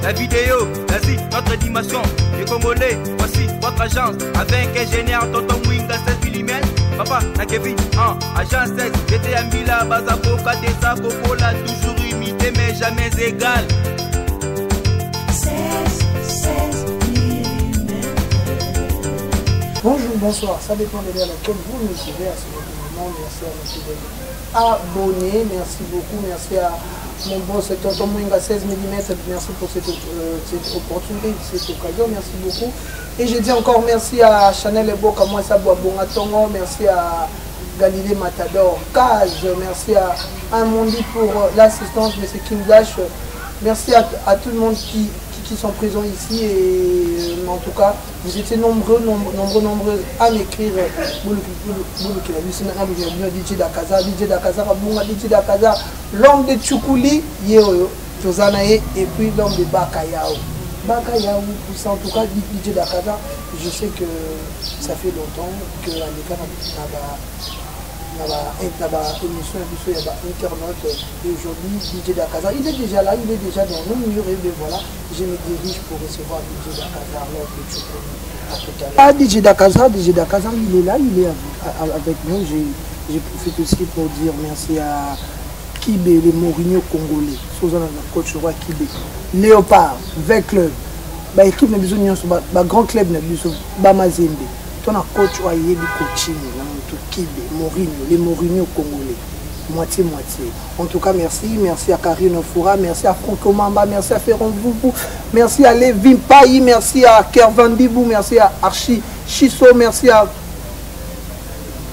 la vidéo, vas-y, notre animation. Les Congolais, voici votre agence. Avec ingénieur Tonton Mwinga 16 mm. Papa, na Kevin, agence 16. J'étais à Mila, Bazako, Kadesa, Kokola, toujours imité mais jamais égal. 16 mm. Bonjour, bonsoir, ça dépend de laquelle vous nous suivez à ce moment. Merci à nos fidèles abonnés, merci beaucoup, merci à mon boss Tonton Mwinga 16 mm, merci pour cette opportunité, cette occasion, merci beaucoup. Et je dis encore merci à Chanel Eboka, moi Sabou Bongatongo, merci à Galilée Matador, Cage, merci à Amondi pour l'assistance, M. Kim Dash, merci à tout le monde qui sont présents ici et en tout cas vous étiez nombreux à m'écrire DJ Dakaza, l'homme de Tchoukouli et puis l'homme de Bakayao, en tout cas DJ Dakaza, je sais que ça fait longtemps que émission internaute et aujourd'hui DJ Dakaza il est déjà là, il est déjà dans nos murs et bien voilà, je me dirige pour recevoir DJ Dakaza lors de Tchoukouli. DJ Dakaza il est là, il est avec nous. Je profite aussi pour dire merci à Kibé, les Mourinho congolais, Sozana coach roi Kibé, Léopard, V Club, équipe n'a besoin de grand club n'a besoin de Mazembe. Ton coach a eu du coaching, Kibé, Mourinho, les Mourinho congolais, moitié. En tout cas, merci à Karine Foura, merci à Franco Mamba, merci à Ferron Boubou, merci à Lévin Payi, merci à Kervan Bibou, merci à Archie Chisso, merci à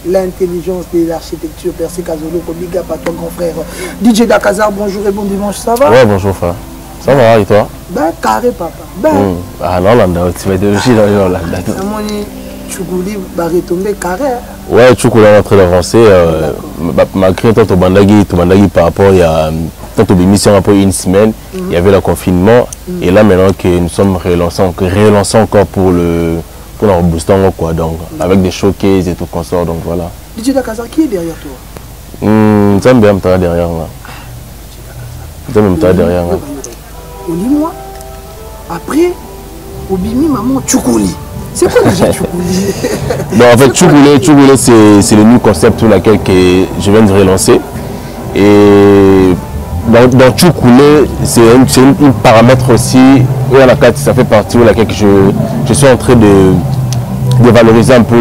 l'intelligence de l'architecture, Percy Kazolo, big up à ton grand frère DJ Dakaza, bonjour et bon dimanche, ça va? Ouais, bonjour frère. Ça va et toi? Carré papa. Ah non, tu vas être aussi dans l'Hollande. Tchoukouli va retomber carré. Ouais, Tchoukouli est en train d'avancer. Malgré tout Bandagi par rapport à tant d'émissions après une semaine, il y avait le confinement. Et là maintenant que nous sommes relançant encore pour leur booster quoi, donc avec des showcases et tout consort, donc voilà. DJ Dakaza, qui est derrière toi? Zambia me derrière là. Zambia me derrière là. Dis-moi, après, Obimi maman Tchoukouli. C'est quoi déjà Tchoukouli? En fait, Tchoukouli, c'est le nouveau concept sur lequel je viens de relancer. Et dans Tchoukouli, c'est un paramètre aussi, ça fait partie de laquelle je suis en train de valoriser un peu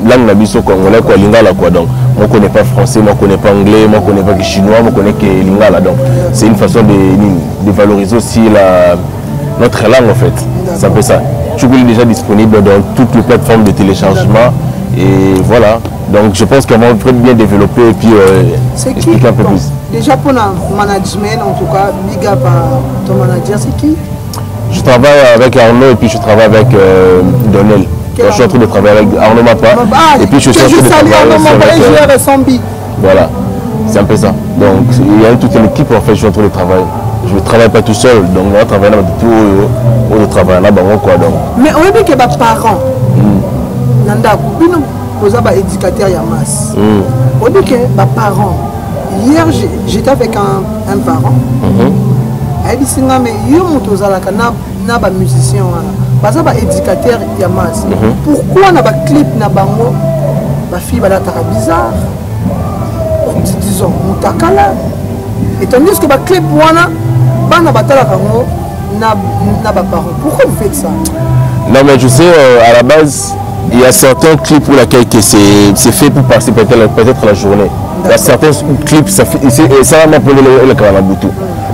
la langue nabiso congolais, quoi, lingala quoi. Donc, moi je ne connais pas français, moi je ne connais pas anglais, moi je ne connais pas chinois, moi je connais que lingala. Donc, c'est une façon de valoriser aussi notre langue en fait. C'est un peu ça. Tchoukouli est déjà disponible dans toutes les plateformes de téléchargement et voilà. Donc je pense qu'on va bien développer et puis expliquer un peu plus. Déjà pour le management, en tout cas, big up à ton manager, c'est qui? Je travaille avec Arnaud et puis je travaille avec Donnel. Je suis en train de travailler avec Arnaud Mapa et puis je suis en train de travailler avec Sambi. Voilà, c'est un peu ça. Donc il y a toute une équipe en fait, je suis en train de travailler. Je ne travaille pas tout seul, donc on va travailler là tout au travail là-bas quoi donc. Mais on veut que les parents, nanda kubino posa ba éducateur ya masse. On dit que les parents. Hier j'étais avec un parent. Il dit mais yo moto zalaka na ba musicien wana. Ba éducateur ya masse. Pourquoi na ba clip na bango ba fille ba la bizarre. Disons mutakala. Et tandis que ba clip wana pourquoi vous faites ça? Non mais je sais à la base il y a certains clips pour lesquels c'est fait pour passer peut-être la journée. Il y a certains clips ça va pour le Kalabutu.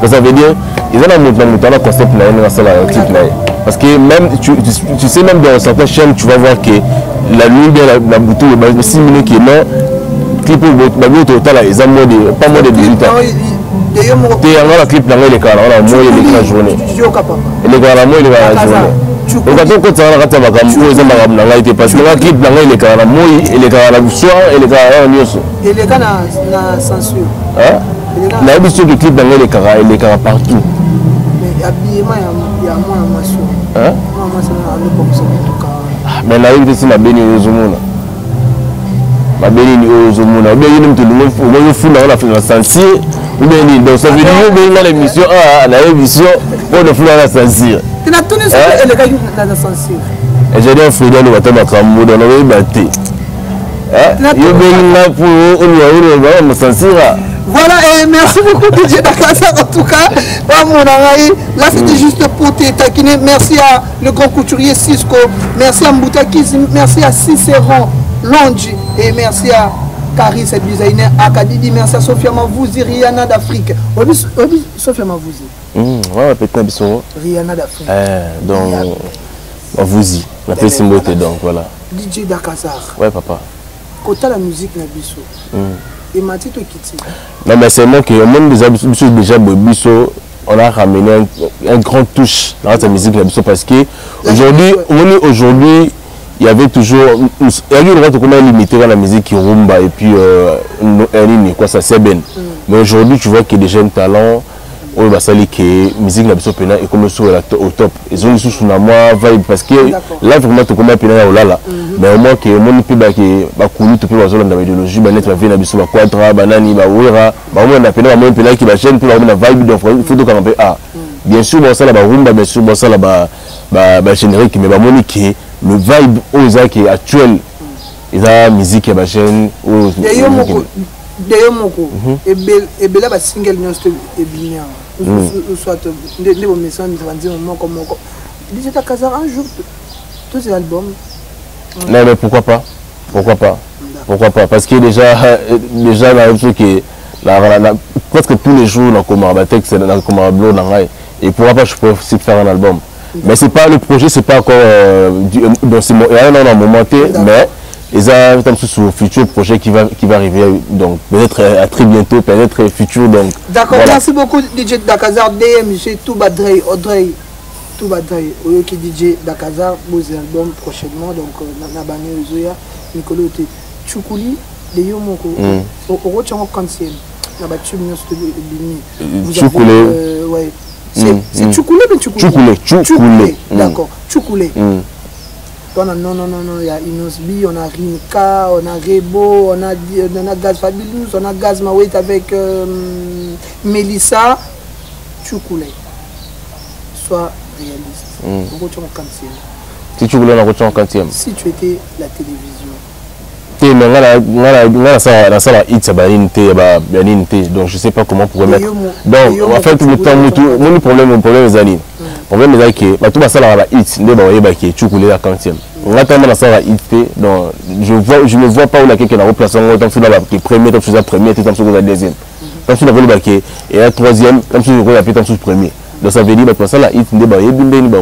Ça veut dire ils ont un concept dans clip là. Parce que même tu sais même dans certaines chaînes tu vas voir que la nuit de la boutou le 6 minutes qui est là clip au total ils ont pas moins de 18 ans. Il y a un clip dans les carrés, on a moins de journée. Les carrés, moins de la journée. Et quand on a un clip parce que le clip dans les carrés, et les carrés le soir et les carrés en nuit. Et les gars na censure. Il y a des clips dans les carrés, les carrés partout. Mais l'habillement, il y a moins de moisson. Mais là, il y a des bénis aux hommes. Ma béni aux hommes. Il y a des gens qui ont fait la sensibilité. Donc ça veut dire que l'émission, l'émission, on ne peut pas sentir. Tu n'as tout ça et le gars n'a pas sensé. Et j'ai dit à Frida, nous va mettre un mot dans le battu. Voilà, et merci beaucoup DJ Dakazar en tout cas. Là c'était juste pour te taquiner. Merci à le grand couturier Cisco, merci à Mboutakis, merci à Cicéron Longi et merci à Caris, le designer Akadidi, merci à Sophia Mavouzi, Rihanna d'Afrique. Sophia Mavouzi. Ouais, peut-être Rihanna d'Afrique. Donc, Mavouzi, on a fait Simbote, donc voilà. DJ Dakazar. Ouais, papa. Quand la musique n'a biso. Et Mathieu Kiti. Non, mais c'est moi qui au monde déjà biso, on a ramené un grand touche dans la musique biso parce que aujourd'hui, il y avait toujours il y a eu comment limité dans la musique qui rumba et puis quoi ça c'est bien. Mais aujourd'hui, tu vois qu'il y a des jeunes talents. On va saluer que la musique n'a pas et comme sur au top. Ils ont sous la moi vibe parce que là vraiment tout comme pena là. Mais au moins que mon pays ba coulu tout peu dans la idéologie ba net va venir biso ba quadra banani ba wera ba on a pena mon pays qui va chaîne pour la vibe donc il faut qu'on ah bien sûr bon ça là ba rumba bien sûr bon ça là ba générique mais ba monique le vibe aux qui actuel ils a musique ba chaîne D'ailleurs, et bela ba single non c'était bien. Soit des messages de comme DJ Dakazar un jour tous ces albums. Non mais pourquoi pas? Pourquoi pas? Parce que déjà la truc qui presque tous les jours dans Komara texte dans Komara Blow et pourquoi pas je peux aussi faire un album. Mais c'est pas le projet, c'est pas encore dans ce moment mais ils ont un futur projet qui va arriver, donc peut-être à très bientôt, peut-être futur. Donc d'accord, voilà. Merci beaucoup DJ Dakazar, DMG, Toubadrey, Audrey, Toubadrey, qui DJ Dakazar, vos albums prochainement, donc Nabane Ozoya, Nicolo Tchoukouli, les Yomoko, au Rochamo Kansiel, Nabatube Nostobini. Tchoukoulé. Ouais. C'est Tchoukoulé, mais Tchoukoulé. D'accord, Tchoukoulé. Non, il y a Inosbi, on a Rinka, on a Rebo, on a Gaz Fabulous, on a Gaz Mawet avec Mélissa, Tchoukoulé. Sois réaliste. Si tu voulais la route en quantième. Si tu étais la télévision. Donc je sais pas comment on pourrait mettre. Donc en fait mon problème est ali. Problème est que tout ça la hit ne ba qui tu couler la quantième. On attend la ça la hit donc je ne vois pas où la quelqu'un a replacé en tant que premier tant que premier tant que deuxième. Tant que le baquet et la troisième tant que le appel tant que premier. Donc ça veut dire que ça la hit ne ba yebinde ba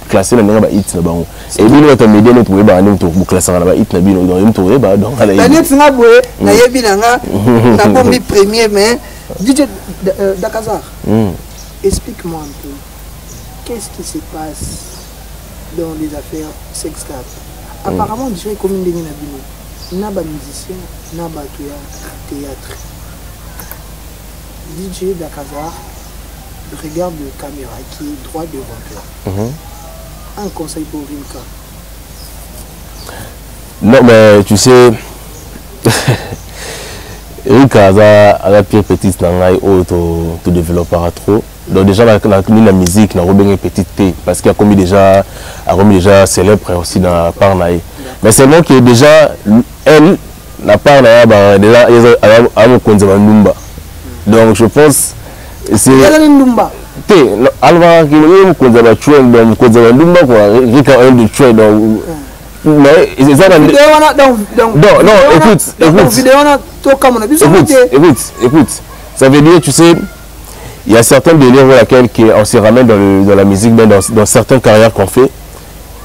classer la ba hit na ba. Et bien notre média nous trouver ba nous trouver classer la ba hit na bino donc nous trouver ba donc la net nga boye na yebina nga na bombi premier mais DJ Dakazar. Explique-moi un peu. Qu'est-ce qui se passe dans les affaires sextables? Apparemment, je dirais comme une ligne n'a pas musicien, n'a pas théâtre. DJ Dakazar regarde la caméra qui est droit devant toi. Un conseil pour Rinka. Non, mais tu sais, Rinka a la pire petite langue tu développeras trop. Donc déjà la musique n'a pas une petite T parce qu'il y a commis déjà célèbre aussi dans la part naïe. Mais c'est moi qui déjà elle la part naïe déjà à mon Numba. Donc je pense c'est Numba. T Alva qui est mon trend donc Numba quoi Rika un de trend donc mais c'est ça écoute ça veut dire tu sais il y a certains délires dans lesquels on se ramène dans la musique, mais dans certaines carrières qu'on fait.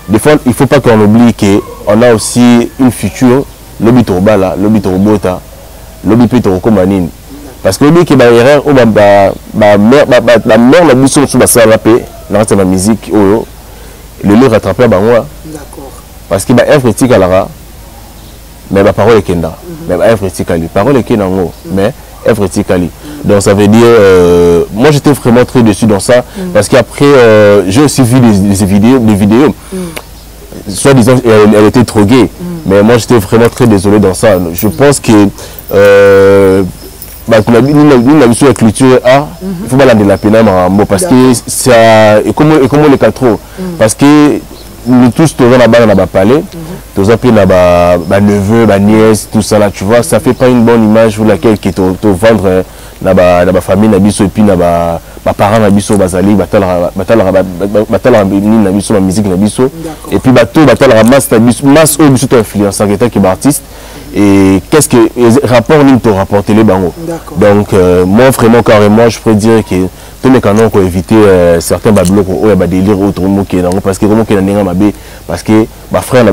Des fois, il ne faut pas qu'on oublie qu'on a aussi une future, l'obit au bala, l'obit au bota, l'obit au comanine. Parce que l'obit qui est derrière, la mère la boussole sous la salle la paix, dans la musique, le lieu rattrapé à moi. Parce qu'il y a un critique à la mais la parole est kenda. Mais un critique à lui. Parole est kenda, mais un critique à lui. Donc ça veut dire, moi j'étais vraiment très déçu dans ça, parce qu'après j'ai aussi vu des vidéos, soit disant elle était trop gay, mais moi j'étais vraiment très désolé dans ça. Je pense que nous avons sur la culture A, il faut pas de la peine parce que ça et comment les quatre parce que nous tous tous là-bas dans le palais, tous appelés là-bas neveu, nièce, tout ça là, tu vois, ça fait pas une bonne image pour laquelle qui te vendre la famille na biso et puis na parents na biso bazali batala na biso la musique na biso et puis bato batala masse au biso to influence en tant qu'artiste et qu'est-ce que rapport ni te rapporter les bango. Donc moi vraiment carrément je peux dire que tous les canons pour éviter certains bablocs ou ya délire autre mot qui est parce que comment qui na mabe parce que frère na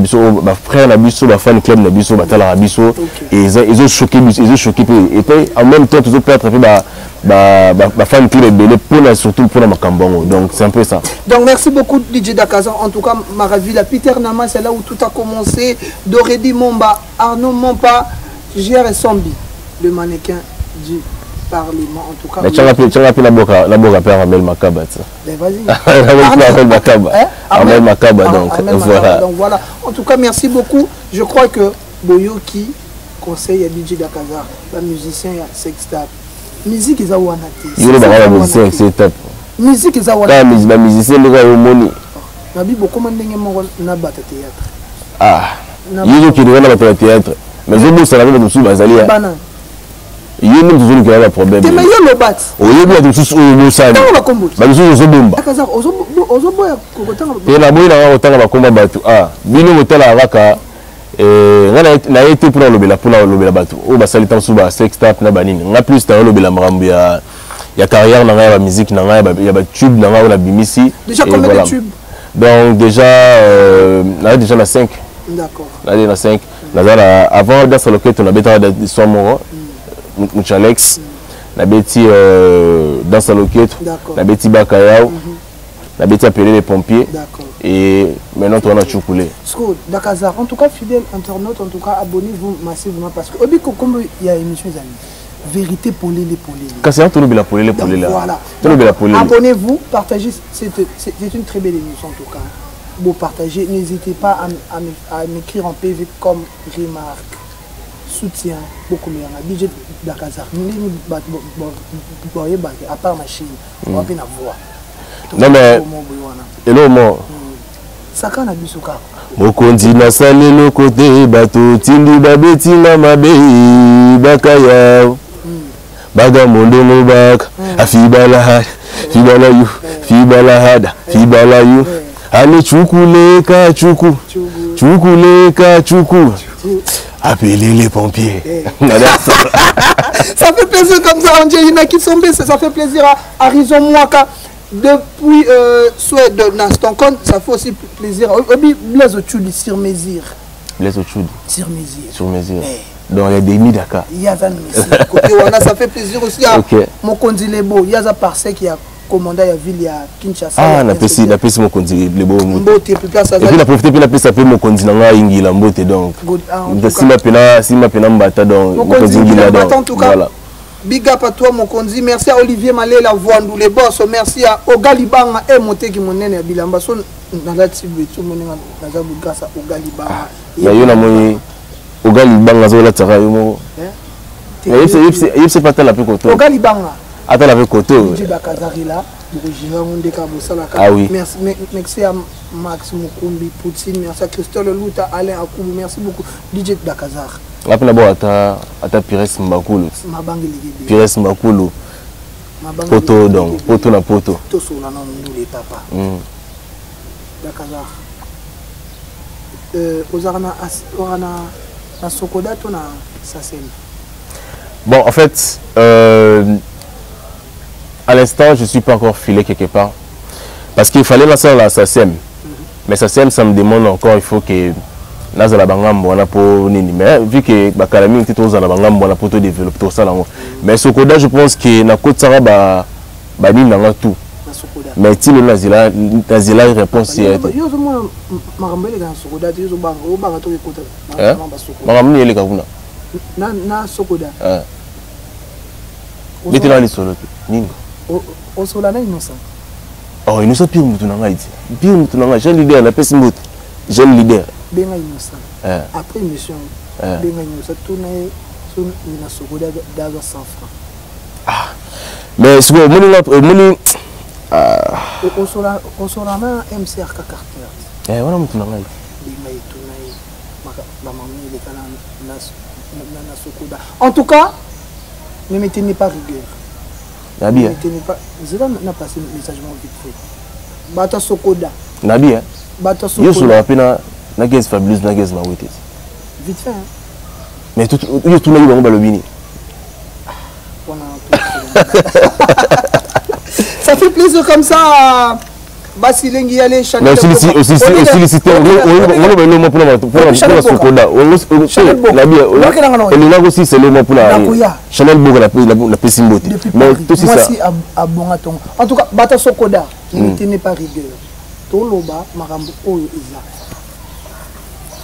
biso fan club na biso batala na biso et ils ont choqué et puis en même temps toujours peut être fan club belé pour surtout pour la Macambongo. Donc c'est un peu ça. Donc merci beaucoup DJ Dakazan. En tout cas Maravilla Peter Nama c'est là où tout a commencé. Doredi Momba, Arnaud Mompa, JR Sombi, le mannequin du Parlement en tout cas. Mais tu as appelé la boca père Amel Makaba. Ben vas-y. Amel Makaba. Amel Makaba donc voilà. Donc voilà. En tout cas merci beaucoup. Je crois que Boyoki conseille à DJ Dakazar, la musicien Sextap. Musique est à Wanati. Il est dans musicien Sextap. Musique est à Wanati. La musicien est à Moni. Nabi beaucoup de gens na bata théâtre. Ah. Il est qui doit na bata théâtre. Mais je vous ça la même sous bazali. Il y a même toujours un problème. Tu me le bat. Il y a même tous au ça. Tu la combo. Ba biso zo bomba. Dakazar ozo boya kokotanga. Et la boya na otanga ba komba batu. Ah, bino motala raka na été pour le bateau au basali tam suba Sextap na banini nga plus ta le marambo ya carrière na la musique na ya ba tube na la bimisi. Déjà combien de tubes? Donc déjà déjà la 5. D'accord. Là la 5. Avant dans ce local on a bêta de Somoro Muchalex la bêti dans ce local la bêti Bakayao la bêti appeler les pompiers. D'accord. Et maintenant on a chocolé. Dakazar, en tout cas fidèle internaute, en tout cas abonnez-vous massivement parce que comme il y a une émission vérité pour les quand c'est un tour de la pour les voilà. Abonnez-vous, partagez, c'est une très belle émission en tout cas. Vous partagez, n'hésitez pas à m'écrire en PV comme remarque, soutien, beaucoup mieux. DJ Dakazar, à part ma chaîne, on va bien avoir. Non mais hello mo sakana bisuka mokonzi na salelo côté bato tindi babeti na mabe bakaya baga mondo mobaka afibala fibala yu ale chukuleka appelez les pompiers. Ça fait plaisir comme ça Angelina Kitsombe, ça fait plaisir à Arison Mwaka. Depuis souhait de Naston Con, ça fait aussi plaisir. Blaise Ochoudi sur mesure. Blaise Ochoudi sur mesure. Donc il y a des nids Dakar. Il y a ça fait plaisir aussi à Mokondi Lebo. Il y a ça par ce qui a commandé la ville à Kinshasa. Ah, la PC Mokondi Lebo. Mbote plus et puis la profiter puis la PC s'appelle Mokondi Nanga Ingi la Mbote donc. Si ma pena mbata donc Mokondi Nanga en tout cas. Voilà. Big up à toi Mokondi, merci à Olivier Malé la Voandou les boss, merci à Ogalibanga et monté qui monene à Bilamba son dans la tibu tout monena dans la grâce Ogalibanga. Ya yona moyi Ogalibanga zo la tsara yo mo. Il c'est pas tel la peu koto. Ogalibanga. Attends la peu koto. DJ Dakazari là, originaire monde ka bosala ka. Ah oui. Merci à Max Mukumbi Poutine, merci à Christophe Louta, Alain Akoubou, merci beaucoup DJ Dakazar. Après d'abord à Pires Mbakulu. Pires Mbakulu. Poto donc, poto na poto. Tout sur la nom de papa. Dakazar. Ozarana na Sokoda to na Sassem. Bon, en fait, à l'instant, je ne suis pas encore filé quelque part. Parce qu'il fallait lancer la Sassem. Mais Sassem, ça me demande encore, il faut que nazala bangambo wana po nini mais vu que bakalami était aux bangambo wana pour développer tout ça là mais Sokoda je pense que na côte sara ba nini na tout mais ti le nazila réponse c'est yo zo mona marambele ga Sokoda yo zo banga o banga to ekota maramni ele ka kuna na Sokoda bitela li solo nini o sola na innocent oh innocent pire mutu na ngai jeune leader la pesi mutu jeune leader benga innocent après mission benga innocent tourner sur na Sokoda d'azo 100 francs mais ce que moni on sera même MCR Carter. Voilà mon tour ngai. En tout cas, ne me tenez pas rigueur. Nabi. Ne me tenez pas. Je vais passer le message vite fait. Bata Sokoda. Nabi. Bata Sokoda. Yo sur la pena nages fabulous nages ma wete. Vite fait. Mais tout yo tout na yo balobini. Ça fait plaisir comme ça. Basilengi y aller Chanel. Aussi sollicité on va le mot pour la Sokoda. Et le aussi c'est le mot pour la Chanel Boga la Pessimbote. Mais tout ça. Moi si à Bongaton. En tout cas Bata Sokoda, ne tenez pas rigueur. Toloba marambo oyo eza.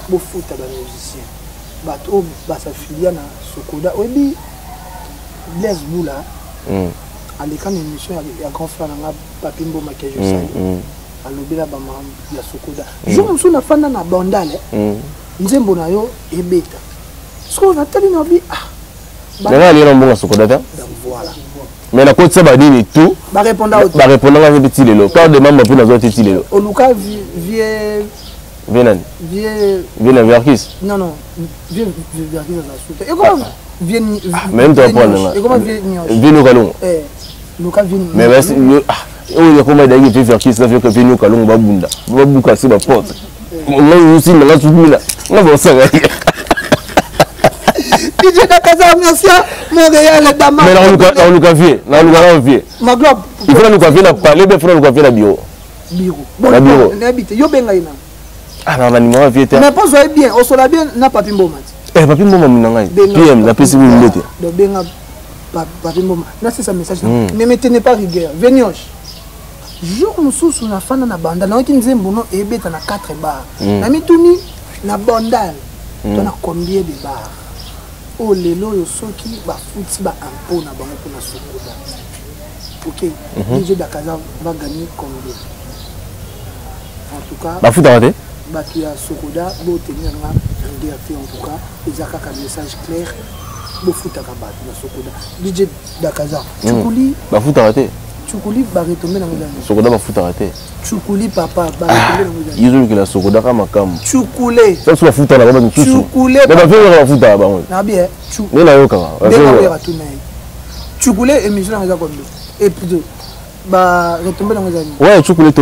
Bo futa ba musicien. Bato basa filia na Sokoda. Obi Blaise Boula. Allez quand l'émission il y a grand frère na Papimbo Makejo Sali. Alobela ba marambo ya Sokoda. Jo musu na fanda na bandale. Nzembo na yo ebeta. So na tali na bi Nanga ali na mbonga Sokoda ta. Voilà. Mais la côte ça va dire tout. Ba répondre au. Ba répondre à petit lelo. Quand de membres pour nous petit lelo. Oluka vie Venan. Vie Verkis. Non vie Verkis na soute. Et comment vie même toi prendre. Et comment vie nous kalong. Luka vie. Mais il y a comment d'ailleurs faire qui ça fait que nous kalong ba bunda. Ba buka c'est ba porte. On aussi na soumila. On va ça. DJ Dakaza merci Montréal Dama. Mais on nous convie, on vie. Ma globe. Il faut nous convier la parler, mais il faut nous convier la bureau. Bon, la bureau. N'habite yo benga ina. Ah non, l'animal vie. Mais pas jouer bien, on se la bien na Papimbo mat. Papimbo minanga. PM la PC vous mettez. Do benga Papimbo. Là c'est ça message. Ne me tenez pas rigueur. Venioche. Jour mususu na fana na banda na wiki nzembo no ebeta na 4 bars. Na mituni na bandal. On a combien de bars? Oh lelo yo soki ba futi ba ampo na bango pour na Sokoda. OK. DJ Dakaza va gagner combien? En tout cas, ba futa raté. Ba tu as Sokoda, bo tenir na RDF en tout cas, les akaka message clair. Bo futa ka ba na Sokoda. DJ Dakaza, Chukuli ba futa raté. Chukuli ba retomber na ngana. Sokoda ba futa raté. Chukuli papa ba retomber na ngana. Yizo que la Sokoda kama kam. Chukule. Ça soit futa na ba ntusu. Chukule. Mais ba faire ba futa ba. Na bien. Mais na yo kama. Chukule émission na ngana. Et puis bah retomber dans les amis. Ouais, Chukule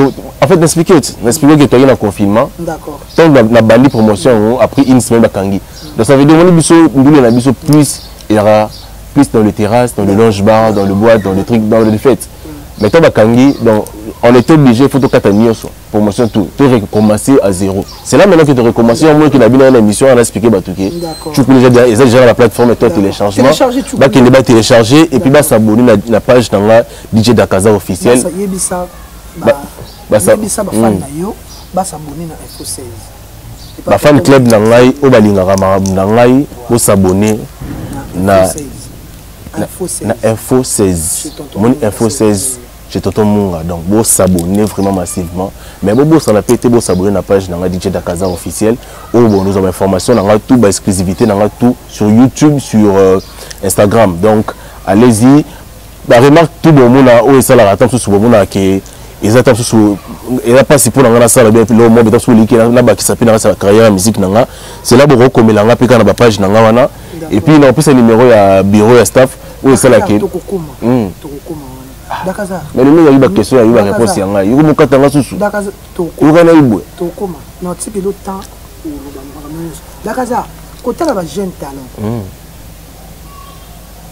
en fait n'expliquer que tu as eu un confinement. D'accord. Tant la bandi promotion après une semaine bakangi. Donc ça veut dire on biso ndule na biso plus il y aura plus dans les terrasses, dans le lounge bar, dans le boîte, dans les trucs, dans les fêtes. Mais toi bakangi donc on était obligé photo kataniyo promotion tout recommencer à zéro. C'est là maintenant que tu recommences au moins que la bien l'émission on a expliqué batuké. Tu peux déjà gérer la plateforme et toi téléchargement. Bah qui va télécharger et puis bah s'abonner la page dans la DJ Dakaza officiel. Ça yebisa bah ça yebisa ba fan na yo bah s'abonner na Info 16. Ba fan club na ngai o balingaka marabu na ngai o s'abonner na Info 16. Mon Info 16 chez Tonton Munga. Donc, vous s'abonner vraiment massivement. Mais vous s'abonner à la page de DJ Dakaza officiel. Où nous avons information, nous avons tout, exclusivité, nous avons tout sur YouTube, sur Instagram. Donc, allez-y. La remarque, tout le monde a où ça la attente sur le monde qui ils attendent sur et là pas si pour la salle bien puis le monde sur qui là qui s'appelle sa carrière musique nanga c'est là pour comme la pika na page nanga wana et puis on peut ce numéro ya bureau ya staff où ça là qui Dakaza. Mais le mec a eu une question, il a eu une réponse. Il a eu une question. Dakaza. Il a eu une Tokoma. Non, tu sais que l'autre temps. Dakaza. Côté là, jeune talent.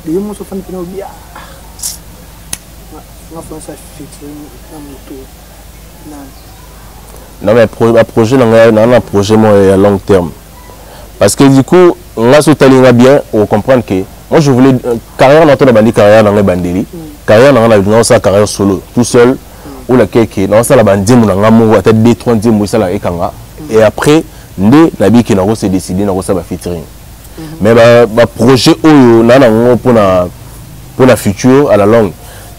Les gens sont fan de bien. On va faire ça non, mais le projet, on a un projet à long terme. Parce que du coup, on a sauté bien, on comprend que moi je voulais carrière dans la bande carrière dans les bandeli carrière dans sa carrière solo tout seul ou la quelque dans ça la bande mon ngamu à tête 2 3 mois ça la ekanga et après ndé la bi qui n'a pas décidé na ça va featuring mais ba projet oyo pour la future à la longue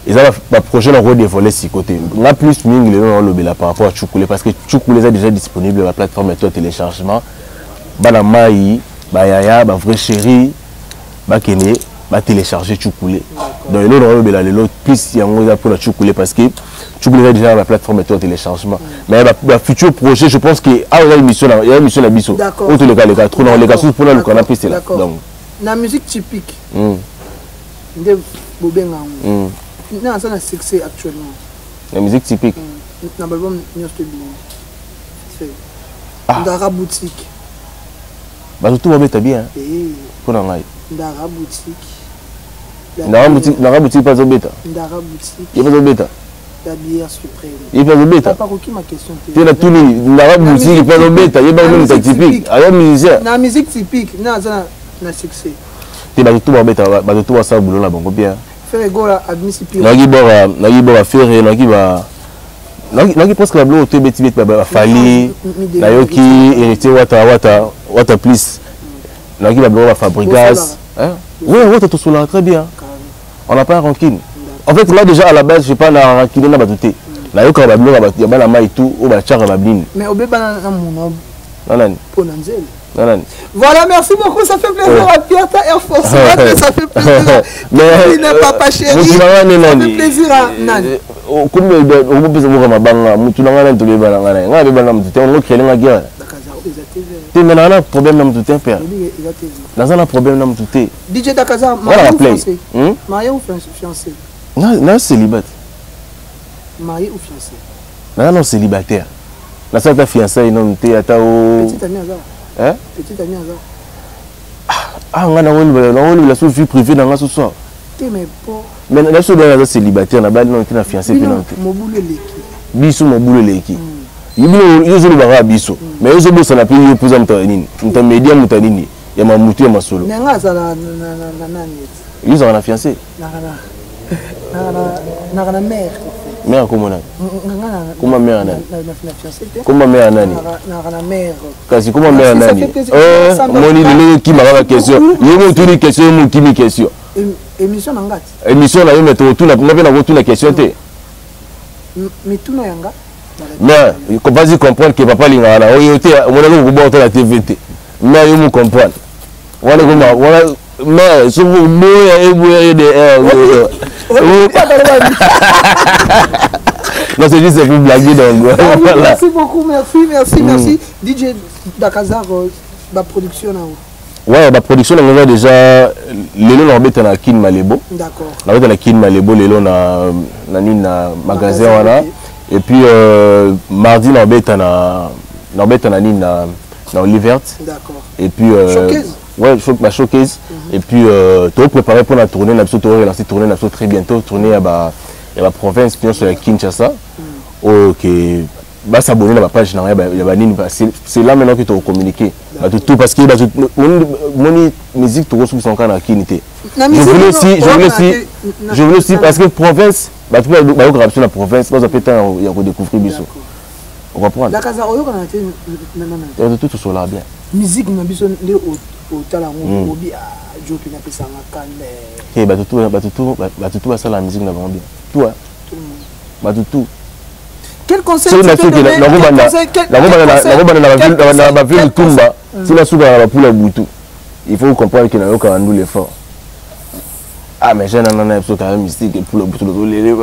ils ont ba projet na redévoiler si côté na plus mingi le par rapport à Chukule parce que Chukule est déjà disponible sur la plateforme et téléchargement bana mai ba yaya ba vrai chéri bakene télécharger Tchoukoulé. Donc l'autre plus il y a pour la Tchoukoulé parce que Tchoukoulé est déjà la plateforme de téléchargement. Mais le futur projet, je pense qu'il y a une émission à Bissau. D'accord. Autre les gars trop dans les gars pour le qu'on a pris c'est là. Donc la musique typique. De Bobenga. Non, ça n'a succès actuellement. La musique typique. L'album c'est Ndara boutique. Bah tout va bien. Pour la Ndara boutique. Ndara boutique pas de bêta. Ndara boutique. Il pas de bêta. La bière suprême. Il pas de bêta. T'as pas compris ma question. Tu as tout mis. Ndara boutique il pas de bêta. Il pas de musique typique. Alors musicien. La musique typique. Non, ça n'a succès. Tu vas tout va bêta. Bah tout va ça boulot là bon bien. Faire gola admissible. Nagi bora faire nagi ba nagi presque la blo te beti ba fali na yoki hérité wata plus nagi ba blo ba Fabrigas hein oui wata tout cela très bien on n'a pas rancune en fait là déjà à la base je sais pas la rancune na batute na yoka ba blo ba ya bana mai tout o ba chara ba blin mais obeba na mon nanani ponanzel. Voilà, merci beaucoup, ça fait plaisir à Pierre Air Force, ça fait plaisir. Mais il n'est pas chéri, ça fait plaisir à Nan. Comme on peut se voir ma banque, tu n'as rien de bien, on a créé la guerre. Tu as un problème dans tout père. Dans un problème dans tout thé. DJ Dakaza, marié ou fiancé? Marié ou fiancé? Non, célibataire. Marié ou fiancé? Non, célibataire. La seule fiancée, non, tu es à ta petite amie hasard. Hein? Petite amie hasard. Ah, on a la vie privée dans ce soir. Mais la seule chose célibataire, on a fiancé. Bisou, mon boulot l'équipe. Il y a un bisou. Mais il y a un pays plus important. Il y a un média moutanini. Il y a un moutou et un solo. Ils ont un fiancé. La mère. Mère comment on a? Comment mère nani? Comment mère nani? Kasi comment mère nani? Moi ni qui m'a la question. Il y a une autre question, mon qui me question. Émission nangati. Émission na yo mettre tout na retour la question té. Mais tout na yanga. Mais il faut pas comprendre que papa linga na oyo té on a ko bo la TVT. Mais yo me comprendre. Voilà mais ce mot est de non, c'est juste pour blaguer donc. Merci beaucoup, merci. DJ Dakazar, la production là. Ouais, la production on a déjà les lots en na Kin Malebo. D'accord. On a na Kin Malebo les lots na magasin voilà. Et puis mardi on na Olivert. D'accord. Et puis showcase. Ouais, ma showcase. Et puis tout préparé pour la tournée, la lancer tournée très bientôt, tournée à la province puis sur la Kinshasa. OK. Bah s'abonner à ma page c'est là maintenant que tu as communiqué. Tout parce que mon musique tu reçois son canal Kinité. Je voulais aussi parce que province bah tu vas graver sur la province, parce que peut-être il y a redécouvrir biso. On va prendre. La casa oyo kana te non. Tout sur là bien. Musique na biso le au talango obi a joki na pesa ngakande. Eh bah tout ça la musique na vraiment bien. Toi. Bah tout. Quel conseil tu peux donner? La ville Tumba, si la souga va pour le boutou. Il faut comprendre qu'il y a aucun nous l'effort. Ah mais j'ai un épisode quand même mystique pour le boutou comme les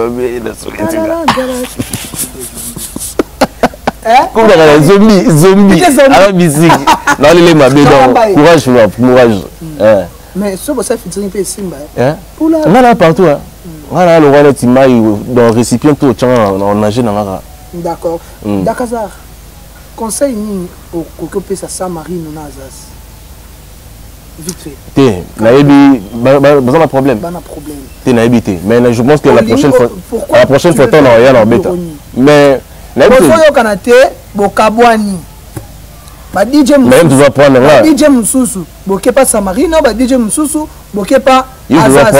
zombies à la musique. Non, les ma courage. Mais ce que ça fait dire un Simba. Pour la là partout. Voilà le roi de Timaï dans le récipient tout on nage dans la. D'accord. Dakazar. Conseil ni au coco ça Samarine ou Nazas. Vite fait. Té, naïbi, pas problème. Té naïbité. Mais je pense que la prochaine fois on rien en bêta. Mais Bosoyo kanate bokabwani. Ba DJ Mususu, bokepa Samarino, ba DJ Mususu, bokepa Azaz.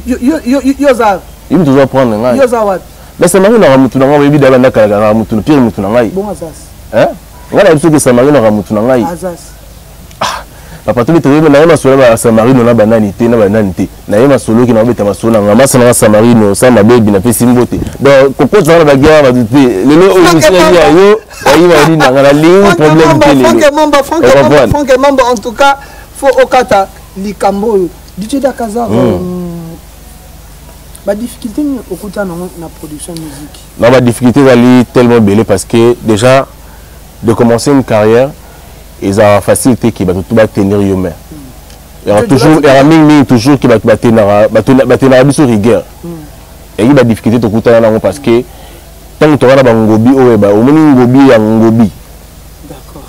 Yo za. Il doit prendre ngai. Yo za wat. Mais Samarino na mutu na ngai bidala na kala na mutu pire mutu na ngai. Bon Azaz. Hein? Ngala biso ke Samarino na mutu na ngai. Azaz. Papa tu te na yema solo ba Samarino na banani te na banani te. Na yema solo ki na beta masolo na masa na Samarino sa ma baby na pesi mbote. Donc kokot za ba guerre ba te. Lelo o musenya yo ayi ba ni na ngala li problème te lelo. Franck Mamba en tout cas faut okata likambo DJ Dakaza, la difficulté au côté de la production de musique. Non, la difficulté est tellement belle parce que déjà, de commencer une carrière, ils ont la facilité qui va tout tenir humain. Il y aura toujours qui va tenir sur rigueur. Et il y a des difficultés au côté de parce que tant que tu as un gobi, au moins gobi a gobi.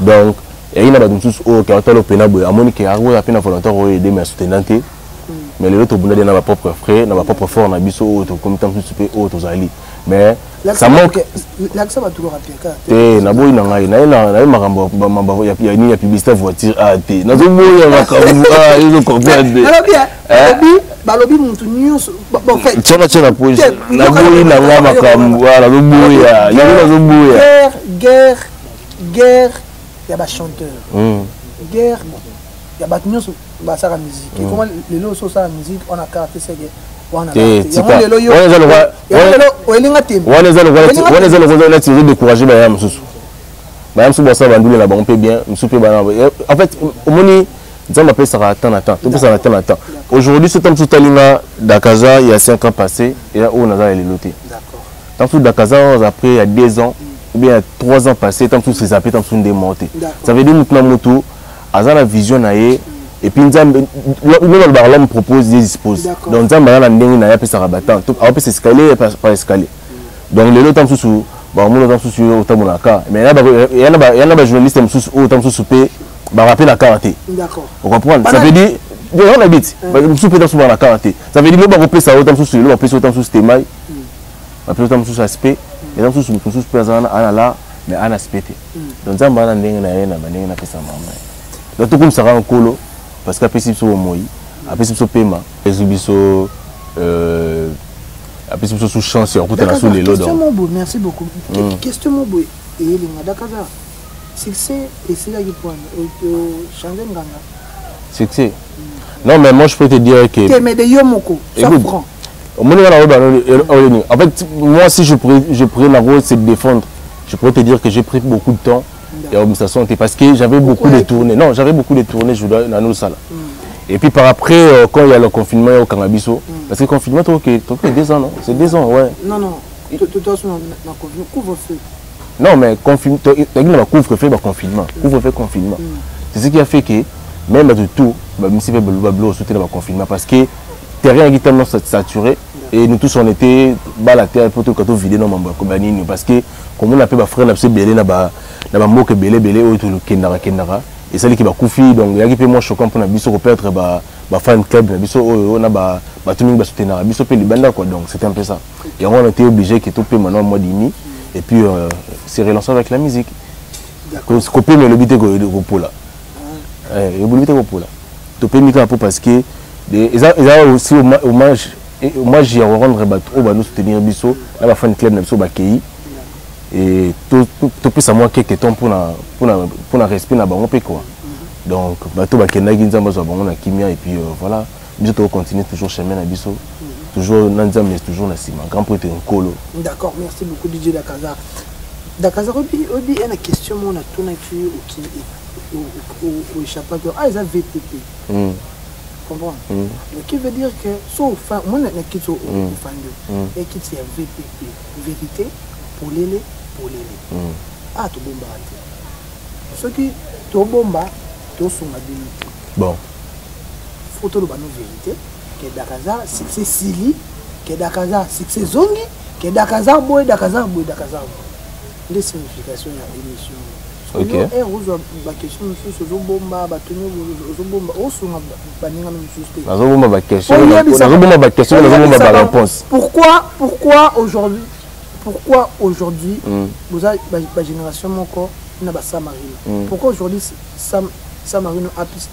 Donc, il y a des choses qui ont été opérables. À mon qui a été volontaire pour aider mes soutenantes. Mais les autres ont ma propre frère, ma propre fort, on a bis autre comme tant que tu peux autres ali. Mais ça manque. L'accès va toujours appliquer. Eh, na boy na ngai, na makambo mambo ya ni ya publicité voiture AT. Na zo boy ya makambo ils comprendre. Balobi muntu nyonso bon fait. Tchona pose. Na boy na nga makambo wala zo boy ya. Na zo boy ya. Guerre, il y a des chanteurs. Guerre, il y a des nyonso ba sa musique. Et comment les lots sont sa musique, on a caracté c'est on a découragé en fait aujourd'hui c'est comme Dakaza il y a 5 ans passés et là où on a les lotés Dakaza après il y a 2 ans ou bien 3 ans passés tant que c'est appelé tant que démonté ça veut dire que la vision et puis l'homme propose des dispose donc ça m'a n'a pas ça rabattant on peut s'escalier par escalier donc les autres sous bah on autant sous autant mon cas mais il y en a journaliste sous autant sous souper bah rappeler la carte d'accord on comprend ça veut dire on habite souper dans la carte ça veut dire on peut ça autant sous on peut autant sous témoin on peut autant sous aspect et dans sous présent là mais en aspect donc ça m'a na pesa maman donc tout comme ça en colo parce qu'après si au moi après si paiement et si après si sous chance on coûte la sous les lots merci beaucoup question mon boy et les Dakaza succès et c'est là qui point changer nganga succès non mais moi je peux te dire que mais de yomoko ça prend en fait moi si je pourrais la rôle c'est de défendre je pourrais te dire que j'ai pris beaucoup de temps et l'administration était parce que j'avais beaucoup de tournées. Non, j'avais beaucoup de tournées, je dois dans nos salles. Et puis par après, quand il y a le confinement au Cannabiso, parce que le confinement, c'est 2 ans, non? C'est 2 ans, ouais. Non, couvre-feu. Non, mais couvre-feu, confinement. Couvre-feu, confinement. C'est ce qui a fait que, même tout, même si on soutient le confinement, parce que le terrain est tellement saturé, et nous tous on était bas la terre pour tout quand on vidait nos membres parce que comme on appelle ma frère n'a belé na mot que belé au tout le kendara et ça qui va koufi donc il y a qui peut moi choquant pour na biso peut-être ba fan club na biso on a ba tuning ba soutenir biso pe libanda quoi donc c'était un peu ça et on était obligé que tout peut maintenant mois demi et puis c'est relancer avec la musique d'accord copier mais le but est pour là le but est pour là tout peut mika pour parce que ils ont aussi hommage et moi j'ai rendre nous soutenir biso là la fan club na biso ba kei et tout peut ça moi quelques temps pour na respect na bango pe quoi donc bato ba kenda ginzamba zo bango na kimia et puis voilà biso to continuer toujours chemin na biso toujours na nzambe toujours na sima grand prêtre nkolo d'accord merci beaucoup DJ Dakaza obi une question mon a tourné qui au échappatoire ils ont VPP comprends donc qui veut dire que sauf moi na quitte au fan et qui c'est VPP vérité pour les ah tout bomba ce qui tout bomba tout son habilité bon photo le bano vérité que Dakaza c'est Sili que Dakaza c'est Zongi que Dakaza boy des significations à l'émission. Ok. Et vous avez la question sur ce bomba, bâtonnier, bomba, au son baninga même chose. La bomba ba question. La bomba ba question, la bomba ba réponse. Pourquoi aujourd'hui vous avez la génération mon corps n'a pas Samarino. Pourquoi aujourd'hui Samarino a plus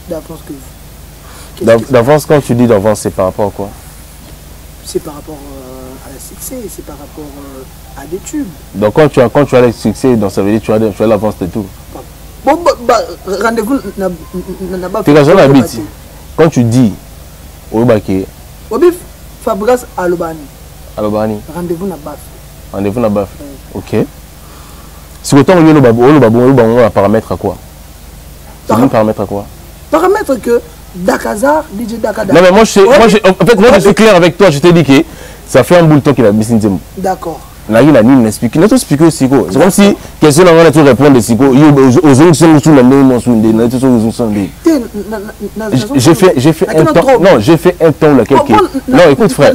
d'avance que vous? D'avance, quand tu dis d'avance, c'est par rapport à quoi? C'est par rapport à la succès, c'est par rapport à des tubes. Donc quand tu as le succès, donc ça veut dire que tu as l'avance de tout. Bon, rendez-vous n'a pas fait. Quand tu dis au Baké, Fabrice Alobani. Rendez-vous n'a pas fait. Rendez-vous n'a pas fait. Ok. Si autant on va paramètre à quoi? C'est un paramètre à quoi? Paramètre que Dakazar, DJ Dakazar. Non mais moi, en fait, moi je suis clair avec toi, je t'ai dit que ça fait un bout de temps qu'il a mis Nzembo. D'accord. Là, il a mis une explication. Notre expliqué aussi. C'est comme si question là on a tout répondre de Siko. Aux autres sont sous la même sous des nations aux sont des. J'ai fait un temps. Non, j'ai fait un temps laquelle non, écoute frère.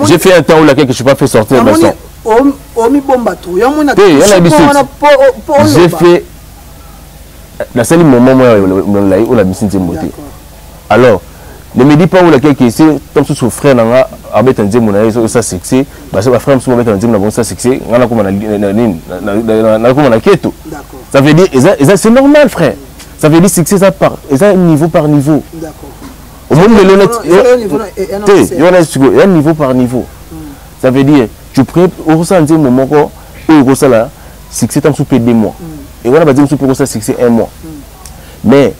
J'ai fait un temps où laquelle que je suis pas fait sortir de son. J'ai fait la seule moment où la mission s'est montée. Alors, ne me dis pas où laquelle qui est comme son frère n'a avec un dieu ça succès parce que ma frère me soumet un dieu n'a ça succès on a comme on a keto. Ça veut dire c'est normal frère. Ça veut dire succès ça part et ça niveau par niveau. D'accord. Au monde de l'honnête il y a un niveau par niveau. Ça veut dire tu prends au ressenti un moment où ça là succès tant sous 2 mois et on a pas dit sous ça succès 1 mois mais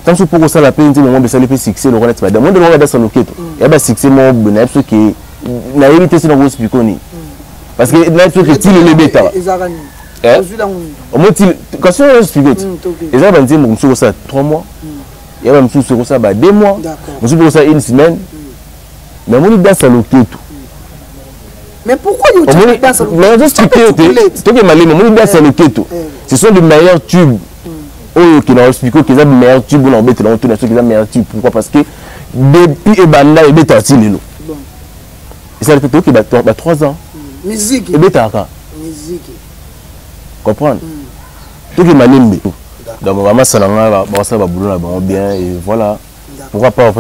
tant que pour ça la peine de moment ça le peut succès le remettre dans monde de l'on dans loqueto il y a pas succès mon bonheur ce qui na éviter c'est dans vos spiconi parce que là ce que il le bêta au moins quand c'est un spigot et ça va dire mon sur ça 3 mois il y a même sur ça 2 mois mon sur ça 1 semaine mais mon dans ça loqueto mais pourquoi il y a dans ça mais juste que tu es malé mon dans ça loqueto ce sont les meilleurs tubes qui n'a expliqué qu'ils ont le meilleur tube pour l'embêter dans tout qu'ils ont le meilleur tube. Pourquoi? Parce que depuis Ebanda et Betati Lelo. Ça a été tout qui bat 3 ans. Musique. Et Betaka. Musique. Comprendre? Tout qui m'a nimbe. Donc vraiment ça va boulot là bien et voilà. Pourquoi pas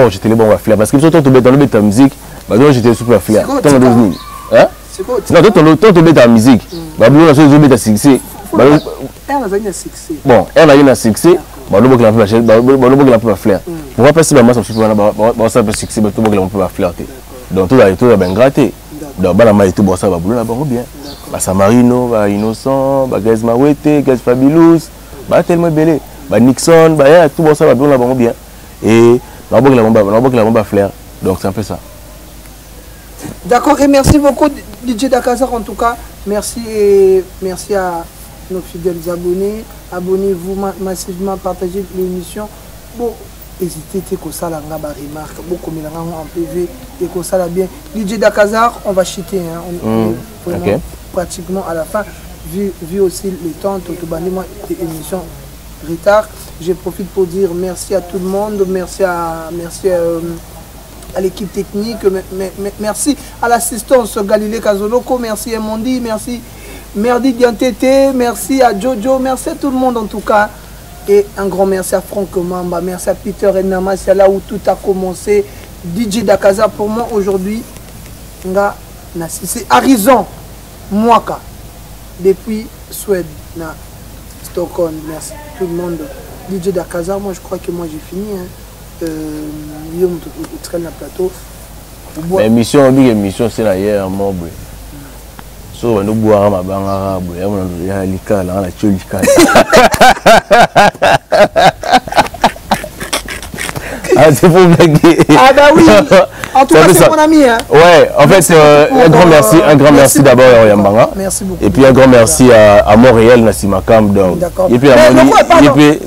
jeter les bons à fleur parce que surtout tu mets dans le bêta musique, bah donc j'étais super fleur. Tant de nuit. Hein? C'est quoi? Non, toi tu mets ta musique. Bah boulot là sur le bêta succès. Bon, elle a eu un succès. Pourquoi passer ma succès donc tout a bien gratté. Donc la tout ça va bien. Samarino, Innocent, Gaz Mawete, Gaz Fabulous, tellement belé. Nixon, tout ça va bien. Et la fleur. Donc c'est un peu ça. D'accord, et merci beaucoup DJ Dakazar en tout cas. Merci et merci à nos fidèles abonnés. Abonnez-vous massivement, partagez l'émission. Bon, n'hésitez pas ça la remarque. Beaucoup de en PV et que ça la bien. DJ Dakazar, on va chuter. Hein. On est vraiment pratiquement à la fin. Vu aussi les temps, tout émission retard. Je profite pour dire merci à tout le monde. Merci à l'équipe technique. Merci à l'assistance Galilée Kazoloko. Merci à Mondi. Merci. Merdi Diantete, merci à Jojo, merci à tout le monde en tout cas. Et un grand merci à Franck Mamba, merci à Peter Enama, c'est là où tout a commencé. DJ Dakazar pour moi aujourd'hui, c'est Horizon Mwaka, depuis Suède, Stockholm, merci tout le monde. DJ Dakazar, moi je crois que moi j'ai fini. Guillaume traîne le plateau. Émission c'est la hier, mon boy. So nous boire ma banque arabe, il y a l'icala, la tcholika. Ah c'est pour blaguer. Ah bah oui. En tout cas c'est mon ami hein. Ouais, en fait un grand merci d'abord à Yambanga. Merci beaucoup. Et puis un grand merci à Montréal Nassimakam donc. Et puis à Moni, et puis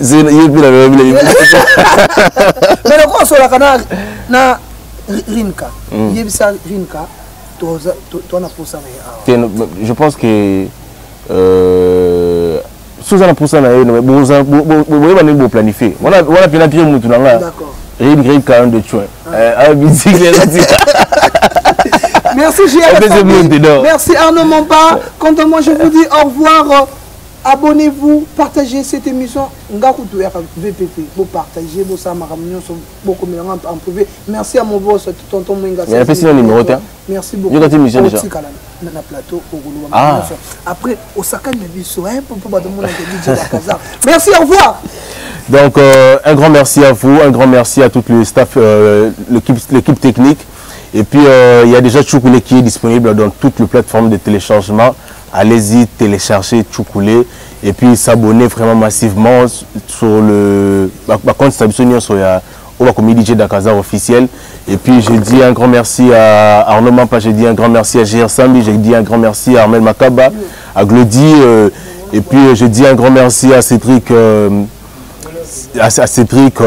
mais le quoi sur la canal na Rinka. Yebisa Rinka. Je pense que sous un pour ça, vous planifier. On a planifié tout là. D'accord. De choix. Merci JF. Merci Arnaud Mampa. Quant à moi, je vous dis au revoir. Abonnez-vous, partagez cette émission. VPP, vous partagez, vous beaucoup en privé. Merci à mon boss, tonton Mwenga. Merci beaucoup. Après, Osaka merci, au revoir. Donc, un grand merci à vous, un grand merci à tout le staff, l'équipe technique. Et puis, il y a déjà Tchoukoulé qui est disponible dans toutes les plateformes de téléchargement. Allez-y, télécharger Tchoukoulé et puis s'abonner vraiment massivement sur le compte Stabisonion sur la communauté DJ Dakazar officiel. Et puis je dis un grand merci à Arnaud Mampa, je dis un grand merci à GR Sambi, je dis un grand merci à Armel Makaba, à Glody, et puis je dis un grand merci à Cédric à Cédric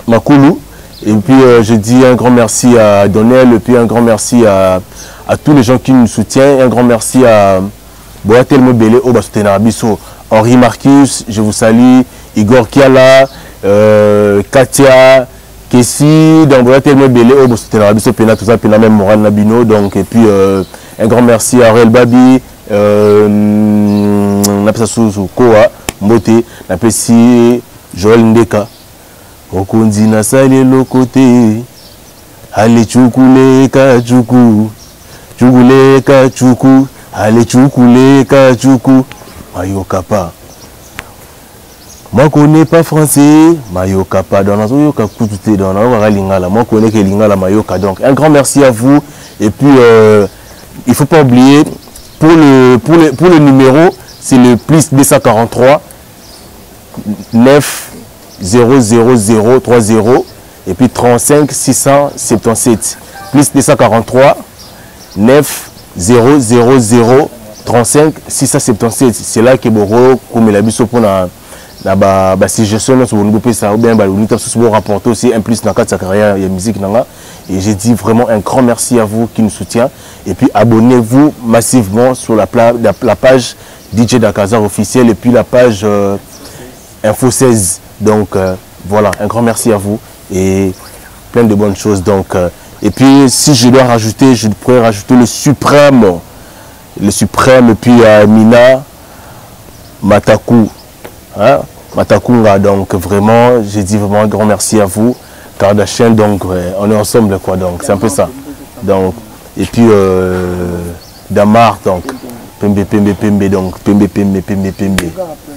Makoulou. Et puis je dis un grand merci à Donnel, et puis un grand merci à tous les gens qui nous soutiennent. Un grand merci à Boatel Mobele, Henri Marcus, je vous salue, Igor Kiala, Katia, Kessi, donc Boatel Mobele, tout ça, même Moran Nabino. Donc, et puis un grand merci à Aurel Babi, on appelle ça sous Koa, Mote, on appelle si Joël Ndeka. Okundi na sali lokote ale chukuleka chuku chukuleka chuku ale chukuleka chuku mayokapa moi connais pas français mayokapa dans la yoka kututé dans la lingala moi connais que lingala mayoka. Donc un grand merci à vous. Et puis il faut pas oublier pour le numéro, c'est le plus 243 9 00030 et puis 35 677 plus 243 9 000 35 677. C'est là que Boro comme la biso pour la suggestion sur le ça ou bien rapporter aussi un plus dans sa carrière de musique. Et j'ai dit vraiment un grand merci à vous qui nous soutient. Et puis abonnez-vous massivement sur la page DJ Dakazar officiel et puis la page Info 16. Donc voilà, un grand merci à vous et plein de bonnes choses. Donc et puis si je dois rajouter, je pourrais rajouter le suprême et puis Mina Mataku, hein? Matakunga. Donc vraiment, j'ai dit vraiment un grand merci à vous. Kardashian, donc on est ensemble quoi. Donc c'est un peu ça. Donc et puis Damar, donc Pembe, donc Pembe,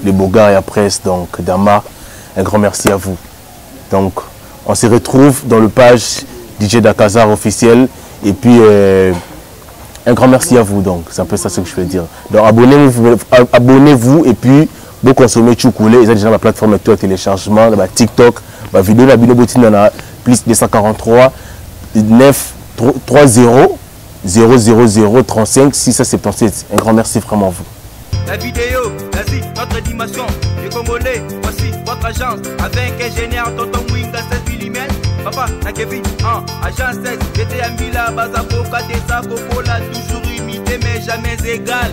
les Boga et après donc Damar. Un grand merci à vous. Donc, on se retrouve dans le page DJ Dakazar officiel. Et puis, un grand merci à vous. Donc, c'est un peu ça ce que je veux dire. Donc, abonnez-vous et puis, vous consommez Tchoukoulé. Ils ont déjà la plateforme de téléchargement, la TikTok, la vidéo, la vidéo plus 243 9 30 000 35 677. Un grand merci vraiment à vous. La vidéo, vas-y, notre dimension, les Congolais, voici votre agence, avec ingénieur Tonton Mwinga 7 mm, papa, na Kevin, agence 16, j'étais à Mila, Bazako, Kadeza, Kokola, toujours imité mais jamais égal.